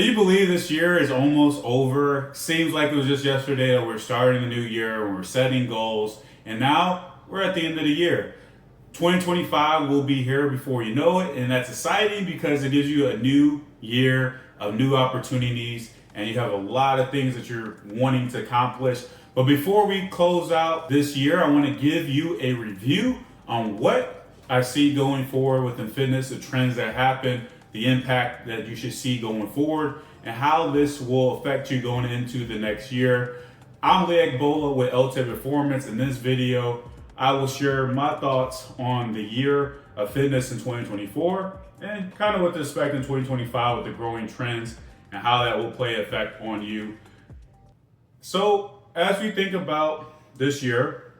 Can you believe this year is almost over? Seems like it was just yesterday that we're starting the new year and we're setting goals, and now we're at the end of the year. 2025 will be here before you know it, and that's exciting because it gives you a new year of new opportunities, and you have a lot of things that you're wanting to accomplish. But before we close out this year, I want to give you a review on what I see going forward within fitness, the trends that happen, the impact that you should see going forward, and how this will affect you going into the next year. I'm Lee Agbohlah with LT Performance. In this video, I will share my thoughts on the year of fitness in 2024 and kind of what to expect in 2025 with the growing trends and how that will play effect on you. So as we think about this year,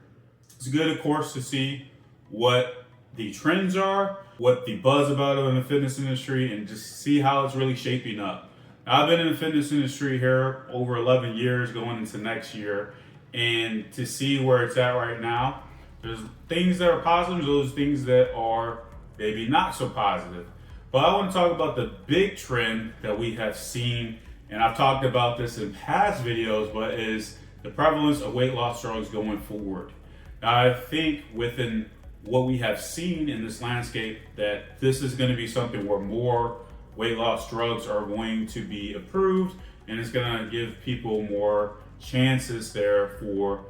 it's good, of course, to see what the trends are, what the buzz about it in the fitness industry, and just see how it's really shaping up. Now, I've been in the fitness industry here over 11 years going into next year, and to see where it's at right now, there's things that are positive, there's things that are maybe not so positive. But I want to talk about the big trend that we have seen, and I've talked about this in past videos, but is the prevalence of weight loss drugs going forward. Now, I think within what we have seen in this landscape that this is going to be something where more weight loss drugs are going to be approved, and it's going to give people more chances there for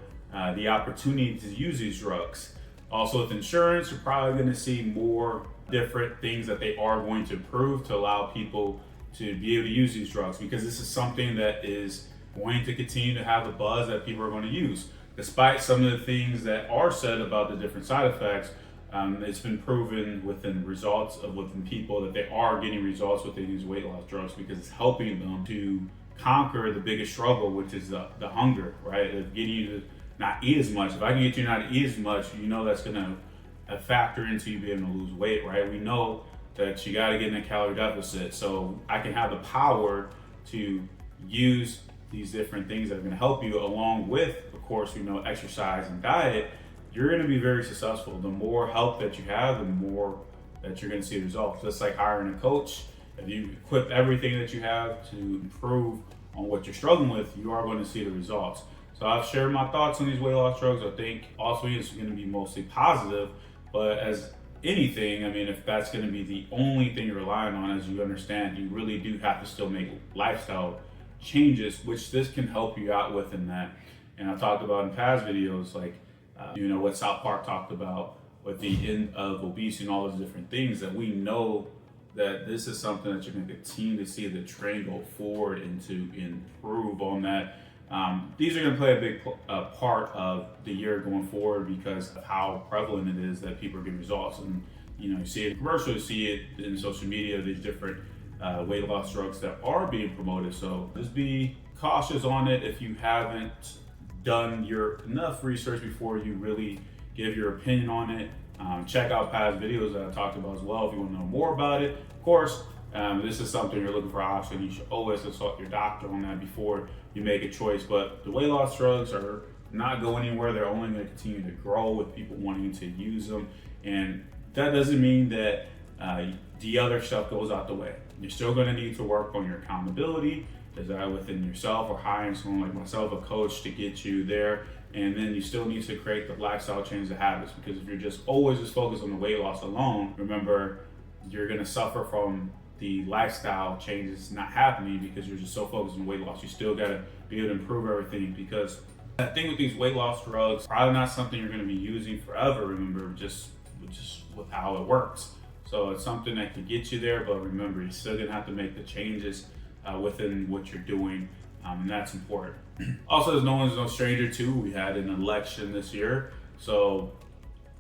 the opportunity to use these drugs. Also with insurance, you're probably going to see more different things that they are going to approve to allow people to be able to use these drugs, because this is something that is going to continue to have a buzz that people are going to use. Despite some of the things that are said about the different side effects, it's been proven within results of within people that they are getting results with these weight loss drugs because it's helping them to conquer the biggest struggle, which is the hunger, right? Of getting you to not eat as much. If I can get you not to eat as much, you know that's going to factor into you being able to lose weight, right? We know that you got to get in a calorie deficit. So I can have the power to use these different things that are going to help you, along with, of course, exercise and diet. You're going to be very successful. The more help that you have, the more that you're going to see results. Just like hiring a coach, if you equip everything that you have to improve on what you're struggling with, you are going to see the results. So I've shared my thoughts on these weight loss drugs. I think also it's going to be mostly positive, but as anything, I mean, if that's going to be the only thing you're relying on, as you understand, you really do have to still make lifestyle changes, which this can help you out with in that. And I talked about in past videos, like, what South Park talked about with the end of obesity and all those different things, that we know that this is something that you're going to continue to see the trend go forward and to improve on that. These are going to play a big part of the year going forward because of how prevalent it is that people are getting results. And, you see it in commercials, you see it in social media, these different weight loss drugs that are being promoted. So just be cautious on it if you haven't done your enough research before you really give your opinion on it. Check out past videos that I talked about as well if you want to know more about it. Of course, this is something you're looking for option. You should always consult your doctor on that before you make a choice. But the weight loss drugs are not going anywhere. They're only going to continue to grow with people wanting to use them. And that doesn't mean that the other stuff goes out the way. You're still going to need to work on your accountability. Is that within yourself, or hiring someone like myself, a coach, to get you there? And then you still need to create the lifestyle change, the habits, because if you're just always just focused on the weight loss alone, remember, you're going to suffer from the lifestyle changes not happening because you're just so focused on weight loss. You still got to be able to improve everything, because the thing with these weight loss drugs, probably not something you're going to be using forever, remember, just with how it works. So it's something that can get you there, but remember, you're still going to have to make the changes within what you're doing, and that's important. Also, as no one's no stranger to, we had an election this year, so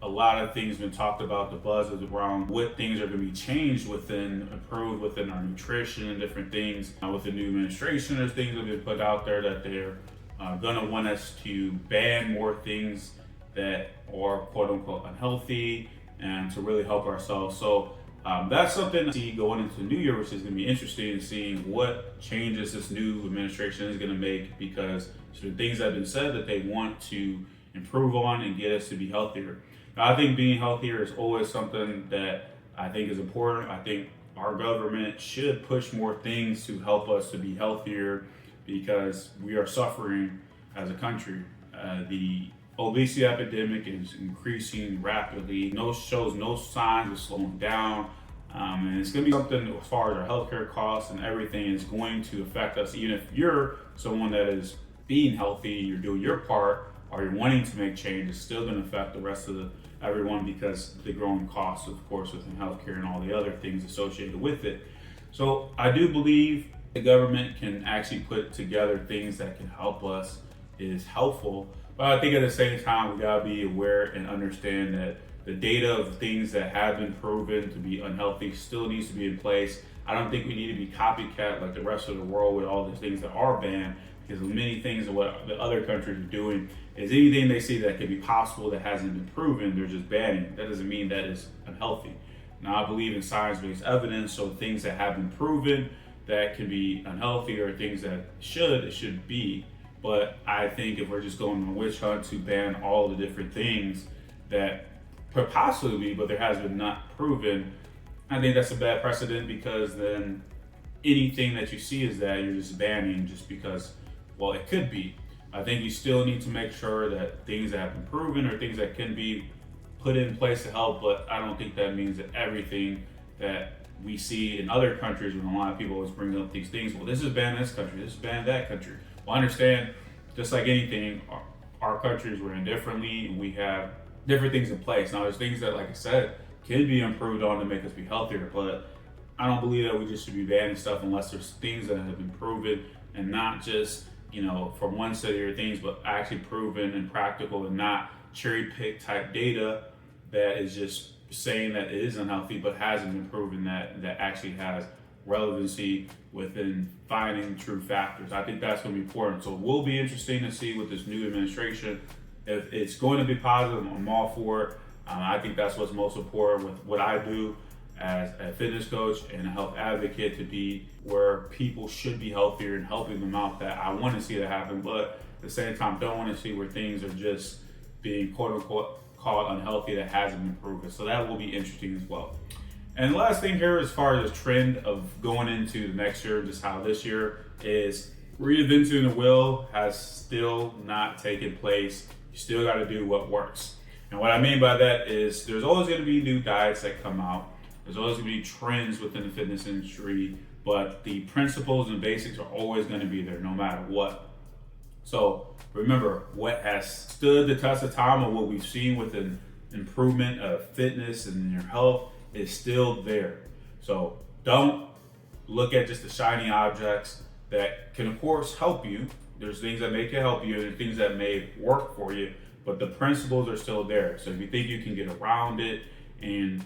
a lot of things been talked about. The buzz is around what things are going to be changed improved within our nutrition and different things. With the new administration, there's things that have been put out there that they're going to want us to ban more things that are quote unquote unhealthy, and to really help ourselves. So that's something to see going into the new year, which is going to be interesting in seeing what changes this new administration is going to make, because there's things that have been said that they want to improve on and get us to be healthier. Now, I think being healthier is always something that I think is important. I think our government should push more things to help us to be healthier because we are suffering as a country. The obesity epidemic is increasing rapidly. Shows no signs of slowing down. And it's going to be something as far as our healthcare costs and everything is going to affect us. Even if you're someone that is being healthy, you're doing your part, or you're wanting to make change, it's still going to affect the rest of everyone because of the growing costs, of course, within healthcare and all the other things associated with it. So I do believe the government can actually put together things that can help us, is helpful. But I think at the same time, we gotta be aware and understand that the data of things that have been proven to be unhealthy still needs to be in place. I don't think we need to be copycat like the rest of the world with all the things that are banned, because many things of what the other countries are doing is anything they see that could be possible that hasn't been proven, they're just banning. That doesn't mean that is unhealthy. Now I believe in science-based evidence, so things that have been proven that can be unhealthy or things that it should be. But I think if we're just going on a witch hunt to ban all the different things that could possibly be, but there has been not proven, I think that's a bad precedent, because then anything that you see is that you're just banning just because, well, it could be. I think you still need to make sure that things that have been proven or things that can be put in place to help, but I don't think that means that everything that we see in other countries, when a lot of people always bring up these things, well, this is banned in this country, this is banned in that country. Well, I understand, just like anything, our countries were in differently, and we have different things in place. Now, there's things that, like I said, can be improved on to make us be healthier, but I don't believe that we just should be banning stuff unless there's things that have been proven, and not just, from one study or things, but actually proven and practical, and not cherry pick type data that is just saying that it is unhealthy but hasn't been proven that actually has relevancy within finding true factors. I think that's going to be important. So it will be interesting to see with this new administration. If it's going to be positive, I'm all for it. I think that's what's most important with what I do as a fitness coach and a health advocate, to be where people should be healthier and helping them out. That I want to see that happen, but at the same time, don't want to see where things are just being quote unquote called unhealthy that hasn't been proven. So that will be interesting as well. And the last thing here, as far as the trend of going into the next year, just how this year is, reinventing the wheel has still not taken place. You still got to do what works. And what I mean by that is there's always going to be new diets that come out. There's always going to be trends within the fitness industry, but the principles and basics are always going to be there no matter what. So remember, what has stood the test of time, or what we've seen with an improvement of fitness and your health, is still there. So don't look at just the shiny objects that can, of course, help you. There's things that may help you, and things that may work for you, but the principles are still there. So if you think you can get around it, and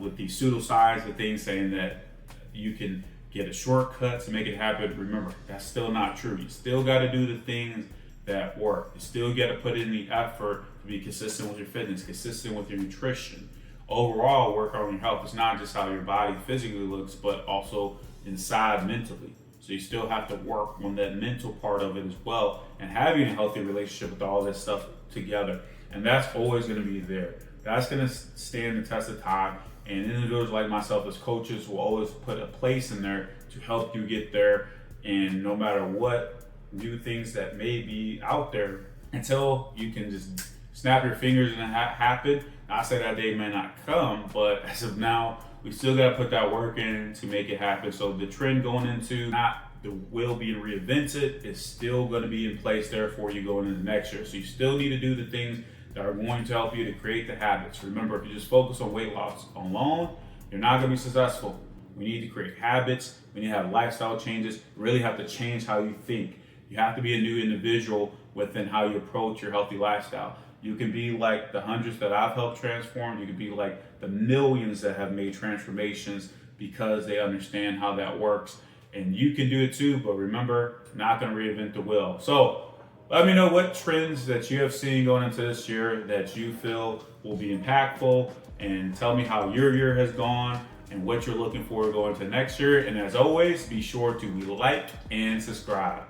with these pseudoscience and things saying that you can get a shortcut to make it happen, remember, that's still not true. You still got to do the things that work. You still got to put in the effort to be consistent with your fitness, consistent with your nutrition. Overall, work on your health. It's not just how your body physically looks, but also inside mentally. So you still have to work on that mental part of it as well, and having a healthy relationship with all this stuff together. And that's always going to be there. That's going to stand the test of time. And individuals like myself as coaches will always put a place in there to help you get there. And no matter what new things that may be out there, until you can just snap your fingers and it happen, I say that day may not come, but as of now, we still got to put that work in to make it happen. So the trend going into not the wheel being reinvented is still going to be in place there for you going into next year. So you still need to do the things that are going to help you to create the habits. Remember, if you just focus on weight loss alone, you're not going to be successful. We need to create habits. We need to have lifestyle changes. You really have to change how you think. You have to be a new individual within how you approach your healthy lifestyle. You can be like the hundreds that I've helped transform. You can be like the millions that have made transformations because they understand how that works. And you can do it too, but remember, not going to reinvent the wheel. So let me know what trends that you have seen going into this year that you feel will be impactful, and tell me how your year has gone and what you're looking for going to next year. And as always, be sure to like and subscribe.